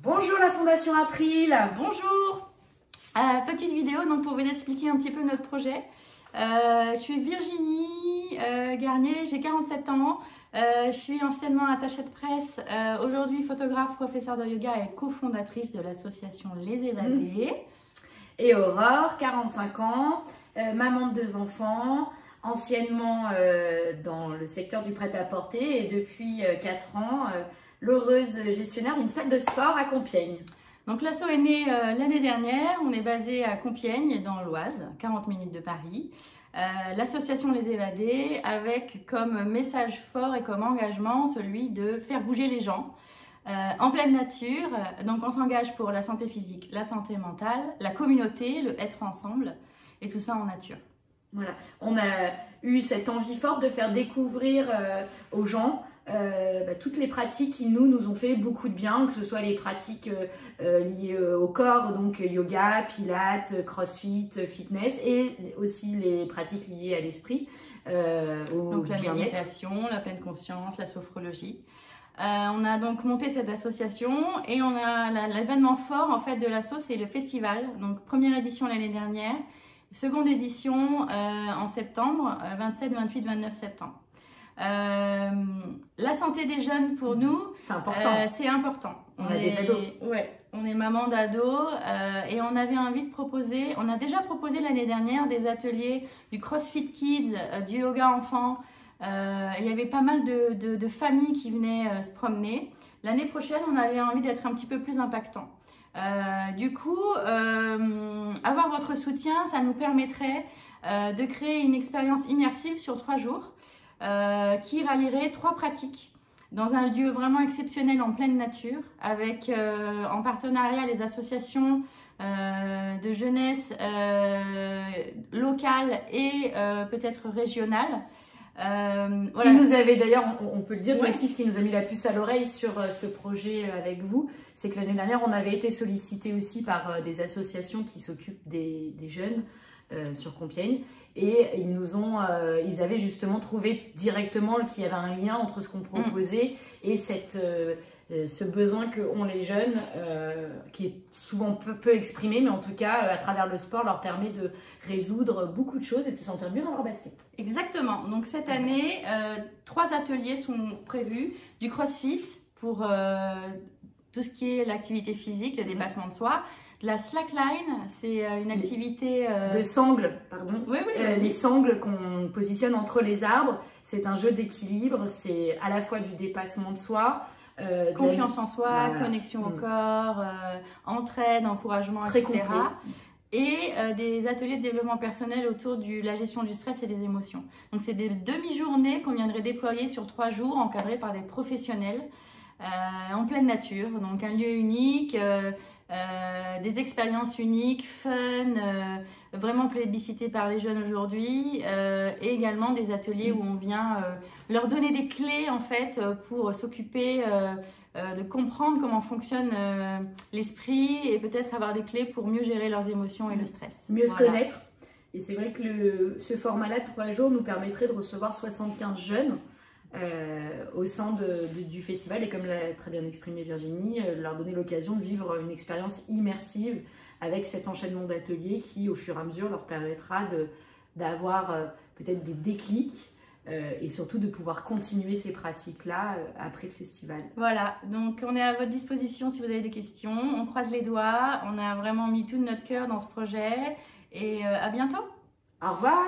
Bonjour la Fondation April. Bonjour. Petite vidéo donc pour vous expliquer un petit peu notre projet. Je suis Virginie Garnier, j'ai 47 ans. Je suis anciennement attachée de presse, aujourd'hui photographe, professeure de yoga et cofondatrice de l'association Les Évadés. Et Aurore, 45 ans, maman de 2 enfants, anciennement dans le secteur du prêt-à-porter et depuis 4 ans, l'heureuse gestionnaire d'une salle de sport à Compiègne. Donc l'asso est né l'année dernière, on est basé à Compiègne dans l'Oise, 40 minutes de Paris. L'association Les Évadés avec comme message fort et comme engagement celui de faire bouger les gens en pleine nature. Donc on s'engage pour la santé physique, la santé mentale, la communauté, le être ensemble et tout ça en nature. Voilà, on a eu cette envie forte de faire découvrir aux gens toutes les pratiques qui nous ont fait beaucoup de bien, que ce soit les pratiques liées au corps, donc yoga, pilates, crossfit, fitness, et aussi les pratiques liées à l'esprit. Donc la méditation, la pleine conscience, la sophrologie. On a donc monté cette association et on a l'événement fort en fait de l'asso, c'est le festival. Donc première édition l'année dernière, seconde édition en septembre, 27, 28, 29 septembre. La santé des jeunes pour nous, c'est important. C'est important. On a des ados. Ouais, on est maman d'ados et on avait envie de proposer, on a déjà proposé l'année dernière des ateliers du CrossFit Kids, du yoga enfant. Il y avait pas mal de familles qui venaient se promener. L'année prochaine, on avait envie d'être un petit peu plus impactant. Du coup, avoir votre soutien, ça nous permettrait de créer une expérience immersive sur 3 jours qui rallierait 3 pratiques dans un lieu vraiment exceptionnel en pleine nature avec en partenariat les associations de jeunesse locales et peut-être régionales. Qui nous avait d'ailleurs, on peut le dire, c'est aussi ce qui nous a mis la puce à l'oreille sur ce projet avec vous, c'est que l'année dernière on avait été sollicité aussi par des associations qui s'occupent des jeunes sur Compiègne et ils avaient justement trouvé directement qu'il y avait un lien entre ce qu'on proposait et ce besoin qu'ont les jeunes, qui est souvent peu exprimé, mais en tout cas, à travers le sport, leur permet de résoudre beaucoup de choses et de se sentir mieux dans leur basket. Exactement. Donc cette année, 3 ateliers sont prévus. Du CrossFit pour tout ce qui est l'activité physique, le dépassement de soi. De la slackline, c'est une activité... De sangles, pardon. Oui, les sangles qu'on positionne entre les arbres. C'est un jeu d'équilibre, c'est à la fois du dépassement de soi, confiance en soi, connexion au corps, entraide, encouragement, très etc. complet. Et des ateliers de développement personnel autour de la gestion du stress et des émotions. Donc c'est des demi-journées qu'on viendrait déployer sur 3 jours, encadrées par des professionnels en pleine nature. Donc un lieu unique, des expériences uniques, fun, vraiment plébiscitées par les jeunes aujourd'hui, et également des ateliers où on vient leur donner des clés en fait pour s'occuper de comprendre comment fonctionne l'esprit et peut-être avoir des clés pour mieux gérer leurs émotions et le stress. Mieux se connaître. Et c'est vrai que ce format-là de 3 jours nous permettrait de recevoir 75 jeunes au sein du festival et comme l'a très bien exprimé Virginie, leur donner l'occasion de vivre une expérience immersive avec cet enchaînement d'ateliers qui au fur et à mesure leur permettra d'avoir peut-être des déclics et surtout de pouvoir continuer ces pratiques-là après le festival. Voilà, donc on est à votre disposition si vous avez des questions, on croise les doigts, on a vraiment mis tout de notre cœur dans ce projet et à bientôt. Au revoir.